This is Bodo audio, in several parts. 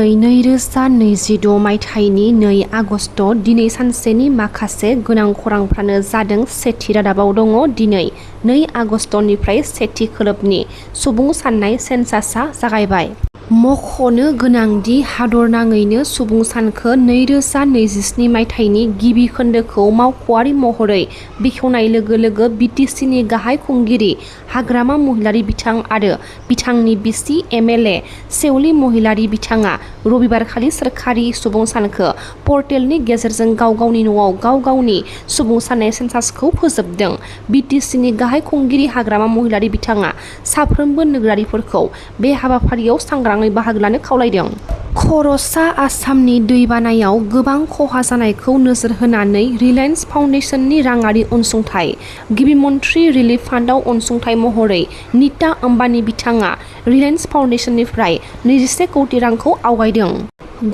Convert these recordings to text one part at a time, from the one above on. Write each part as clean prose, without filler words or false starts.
दिनै 2026 मायथाइनि 2 आगस्ट दिनै सानसेनि माखासे गोनां खौरांफ्रानो जादों। सेथि रादाबाव दङ दिनै 2 आगस्टनिफ्राय सेथि खोलोबनि सुबुं साननाय सेन्सासआ जागायबाय। मख'नो गोनांदि हादरनाङैनो सुबुं सानखो 2027 मायथाइनि गिबि खोन्दोखौ मावख'आरि महरै बेखेवनाय लोगो लोगो बिटिसिनि गाहाय खुंगिरि हाग्रामा महिलारी बिथां आरो बिथांनि बिसि एमएलए सेउली महिलारी बिथाङा रबिबारखालि सोरखारि सुबुं सानखो पर्टेलनि गेजेरजों गाव गावनि न'आव गाव गावनि सुबुं साननाय सेन्सासखौ फोजोबदों। बिटिसिनि गाहाय खुंगिरि हाग्रामा महिलारी बिथाङा साफ्रोमबो नोगोरारिफोरखौ बे हाबाफारियाव सांग्राङै बाहागो लानो खावलायदों। खर'सा आसामनि दैबानायाव गोबां खहा जानायखौ नोजोर होनानै रिलायेन्स फाउन्डेसननि राङारि अनसुंथाइ। गिबि मन्थ्रि रिलिफ फान्डआव अनसुंथाइ महरै नीता आम्बानी बिथाङा रिलायेन्स फाउन्डेसननिफ्राय 21 कौटि रांखौ आवगायदों।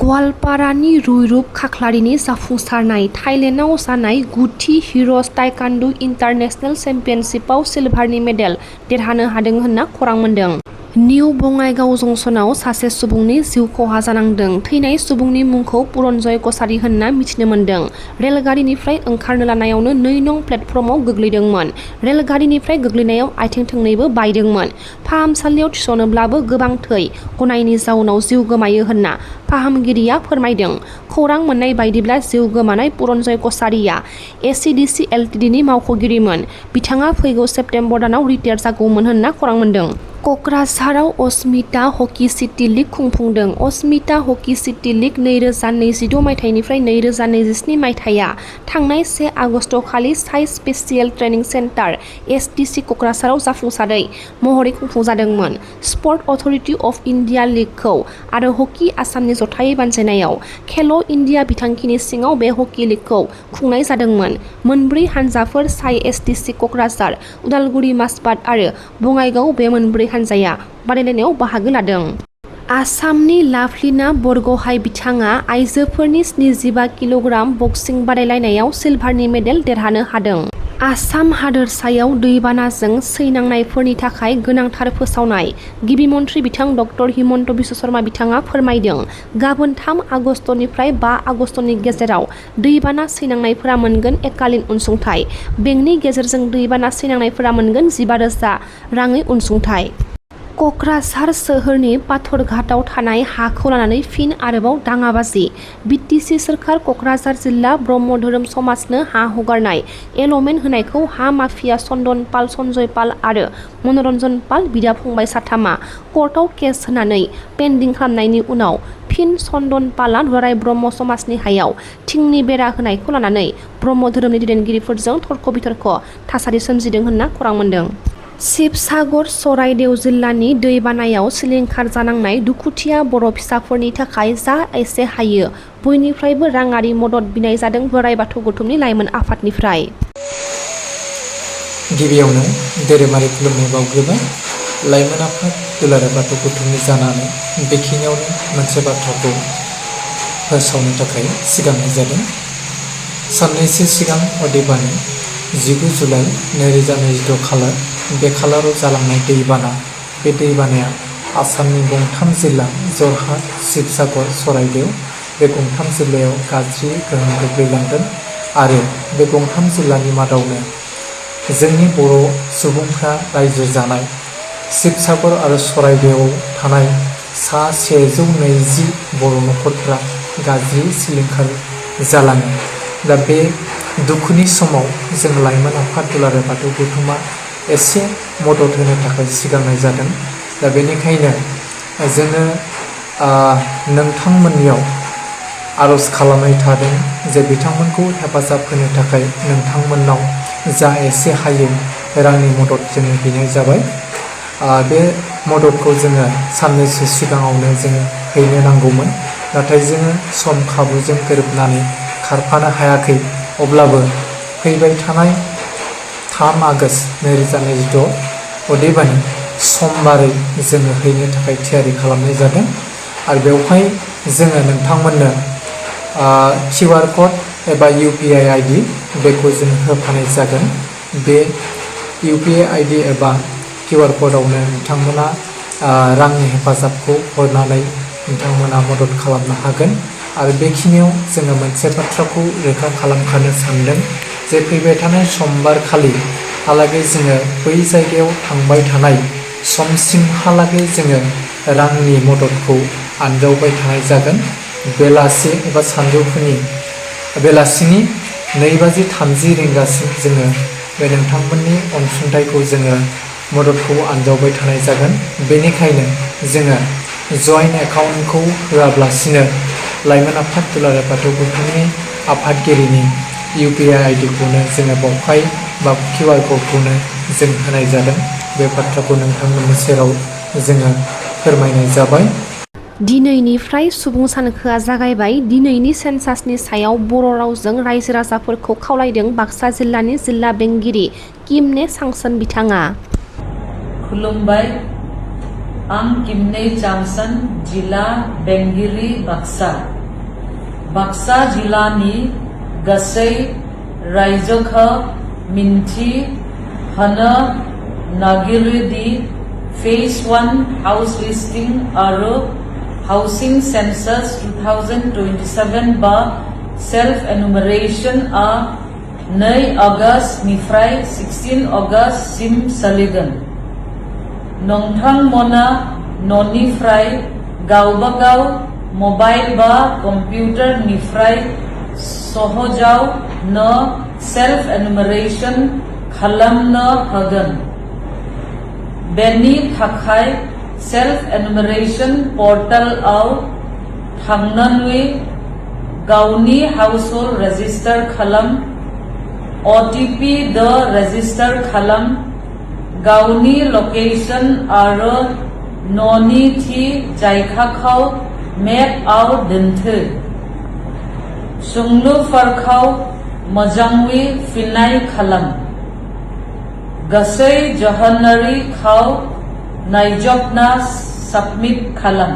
गवालपारानि रुइरुप खाख्लारिनि जाफुंसारनाय थाइलेन्डआव जानाय 9थि हिर'ज ताइकान्डु इन्टारनेशनेल चेम्पियनशिपआव सिलभारनि मेडेल देरहानो हादों होनना खौरां मोन्दों। निउ बङाइगाव जंसनआव सासे सुबुंनि जिउ खहा जानांदों। थैनाय सुबुंनि मुंखौ पुरनजय कछारी होनना मिथिनो मोन्दों। रेलगारिनिफ्राय ओंखारनो लानायावनो 2 नं प्लेटफर्मआव गोग्लैदोंमोन। रेलगारिनिफ्राय गोग्लैनायाव आथिं थोंनैबो बायदोंमोन। फाहामसालियाव थिसनोब्लाबो गोबां थै गनायनि जाउनाव जिउ गोमायो होनना फाहामगिरिया फोरमायदों। खौरां मोननाय बायदिब्ला जिउ गोमानाय पुरनजय कछारीया एसिडिसि एलटिडिनि मावख'गिरिमोन। बिथाङा फैगौ सेप्तेम्बर दानाव रिटायार जागौमोन होनना खौरां मोन्दों। क'क्राझाराव अस्मिता हकी सिटी लीग खुंफुंदों। अस्मिता हकी सिटी लीग 2026 मायथाइनिफ्राय 2027 मायथाइया थांनाय 1 आगस्टखालि साइ स्पेसियेल ट्रेनिं सेन्टार एसटीसी क'क्राझाराव जाफुंसारै महरै खुंफुंजादोंमोन। स्पर्ट अथ'रिटि अफ इन्डिया लीगखौ आरो हकी आसामनि जथायै बानजायनायाव खेल' इन्डिया बिथांखिनि सिङाव बे हकी लीगखौ खुंनाय जादोंमोन। मोनब्रै हानजाफोर साइ एसटीसी क'क्राझार, उदालगुरि माजबाद आरो बङाइगाव बे मोनब्रै हानजाया बादायलायनायाव बाहागो लादों। आसामनि लाभलिना बरग'हाइ बिथाङा आइजोफोरनि 75 किल'ग्राम बक्सिं बादायलायनायाव सिलभारनि मेडेल देरहानो हादों। आसाम हादोरसायाव दैबानाजों सैनांनायफोरनि थाखाय गोनांथार फोसावनाय। गिबि मन्थ्रि बिथां डक्टर हिमन्त बिश्व शर्मा बिथाङा फोरमायदों। गाबोन 3 आगस्टनिफ्राय 5 आगस्टनि गेजेराव दैबाना सैनांनायफोरा मोनगोन एकालिन अनसुंथाइ। बेंकनि गेजेरजों दैबाना सैनांनायफोरा मोनगोन 15,000 राङै अनसुंथाइ। क'क्राझार सोहोरनि पाथरघाटआव थानाय हाखौ लानानै फिन आरोबाव दाङाबाजि। बिटिसि सोरखार क'क्राझार जिल्ला ब्रह्म धोरोम समाजनो हा हगारनाय एल'मेन्ट होनायखौ हा माफिया चन्दन पाल, सन्जय पाल आरो मनरन्जन पाल बिदा-फंबाय साथामा कर्टआव केस होनानै पेन्डिं खालामनायनि उनाव फिन चन्दन पालआ दुलाराय ब्रह्म समाजनि हायाव थिंनि बेरा होनायखौ लानानै ब्रह्म धोरोमनि दैदेनगिरिफोरजों थर्क-बिथर्क थासारि सोमजिदों होनना खौरां मोन्दों। शिबसागर चराइदेव जिल्लानि दैबानायाव सिलिंखार जानांनाय दुखुथिया बर' फिसाफोरनि थाखाय जा एसे हायो बयनिफ्रायबो राङारि मदद बिनाय जादों बोराइ बाथौ गौथुमनि लाइमोन आफादनिफ्राय। गिबियावनो धोरोमारि खुलुमनाय बावग्रोबाय। लाइमोन आफाद दुलाराय बाथौ गौथुमनि जानानै बेखिनियावनो मोनसे बाथ्राखौ फोसावनो थाखाय सिगांनाय जादों। साननैसो सिगां अदेबानि 19 जुलाइ 2026 खालार बे खालाराव जालांनाय दैबाना, बे दैबानाया आसामनि गंथाम जिल्ला जरहाट, शिबसागर, चराइदेव बे गंथाम जिल्लायाव गाज्रि गोहोम गोग्लैलांदों आरो बे गंथाम जिल्लानि मादावनो जोंनि बर' सुबुंफ्रा रायजो जानाय शिबसागर आरो चराइदेवआव थानाय सा 120 बर' न'खरफ्रा गाज्रि सिलिंखार जालाङो। दा बे दुखुनि समाव जों लाइमोन आफाद दुलाराय बाथौ गौथुमा एसे मदद होनो थाखाय सिगांनाय जादों। दा बेनिखायनो जोङो नोंथांमोननियाव आर'ज खालामनाय थादों जे बिथांमोनखौ हेफाजाब होनो थाखाय नोंथांमोननाव जा एसे हायो रांनि मदद जोङो बिनाय जाबाय। बे मददखौ जोङो साननैसो सिगाङावनो जोङो हैनो नांगौमोन, नाथाय जोङो सम खाबुजों गोरोबनानै खारफानो हायाखै। अब्लाबो फैबाय थानाय 3 आगस्ट 2026 अदेबानि समबारै जोङो हैनो थाखाय थियारि खालामनाय जादों आरो बेवहाय जोङो नोंथांमोननो QR क'ड एबा UPI ID बेखौ जों होफानाय जागोन। बे UPI ID एबा QR क'डआवनो नोंथांमोना रांनि हेफाजाबखौ हरनानै नोंथांमोना मदद खालामनो हागोन। आरो बेखिनियाव जोङो मोनसे बाथ्राखौ रोखा खालामखानो सानदों जे फैबाय थानाय समबारखालि हालागै जोङो बै जायगायाव थांबाय थानाय समसिमहालागै जोङो रांनि मददखौ आनजावबाय थानाय जागोन। बेलासि एबा सानजौफुनि बेलासिनि 2:30 रिंगासिम जोङो बे नोंथांमोननि अनसुंथाइखौ जोङो मददखौ आनजावबाय थानाय जागोन। बेनिखायनो जोङो जइन्ट एकाउन्टखौ होआब्लासिनो लाइमोन आफाद दुलाराय बाथौ गौथुमनि आफादगिरिनि UPI ID खौनो जोङो बावहाय बा QR क'डखौनो जों होनाय जादों। बे बाथ्राखौ नोंथांमोननि सेराव जोङो फोरमायनाय जाबाय। दिनैनिफ्राय सुबुं सानखोआ जागायबाय। दिनैनि सेन्सासनि सायाव बर' रावजों रायजो राजाफोरखौ खावलायदों बाक्सा जिल्लानि जिल्ला बेंगिरि किमने सांसन बिथाङा। खुलुमबाय, आं किमने सांसन, जिल्ला बेंगिरि बाक्सा जिल्लानि गासै रायजोखौ मिन्थि होनो नागिरोदि फेज 1 हाउस लिस्टिं आरो हाउसिं सेन्सास 2027 बा सेल्फ एनुमरेशन आ 2 आगष्टनिफ्राय 16 आगष्टसिम सोलिगोन। नोंथांमोना न'निफ्राय गावबागाव मबाइल बा कम्पिउटारनिफ्राय सहजावनो सेल्फ एनुमरेशन खालामनो हागोन। बेनि थाखाय सेल्फ एनुमरेशन पर्टेलाव थांनानै गावनि हाउसहोल्ड रेजिस्टार खालाम, OTP रेजिस्टार खालाम, गावनि लकेशन आरो न'नि थि जायगाखौ मेपआव दोन्थो। सोंलुफोरखौ मोजाङै फिननाय खालाम। गासै जाहोनारिखौ नायजोबना साबमिट खालाम।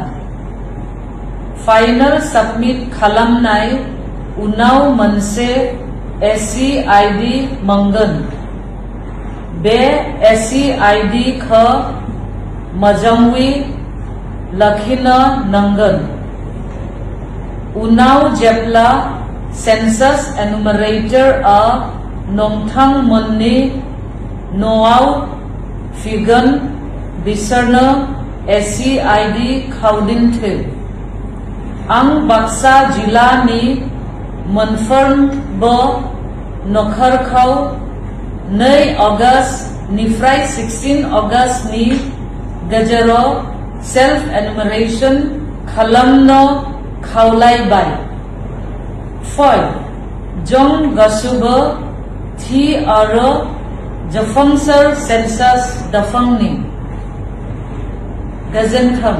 फाइनाल साबमिट खालामनाय उनाव मोनसे SE ID मोनगोन। बे SE ID खौ मोजाङै लाखिनो नांगोन। उनाव जेब्ला सेन्सास एनुमारेटरआ नोंथांमोननि न'आव फैगोन, बिसोरनो SE ID खौ दिन्थो। आं बाक्सा जिल्लानि मोनफ्रोमबो नखरखौ 2 आगष्टनिफ्राय 16 आगष्टनि गेजेराव सेल्फ एनुमरेशन खालामनो खावलायबाय। फै, जों गासैबो थि आरो जाफुंसार सेन्सास दाफुंनि। गोजोन्थों।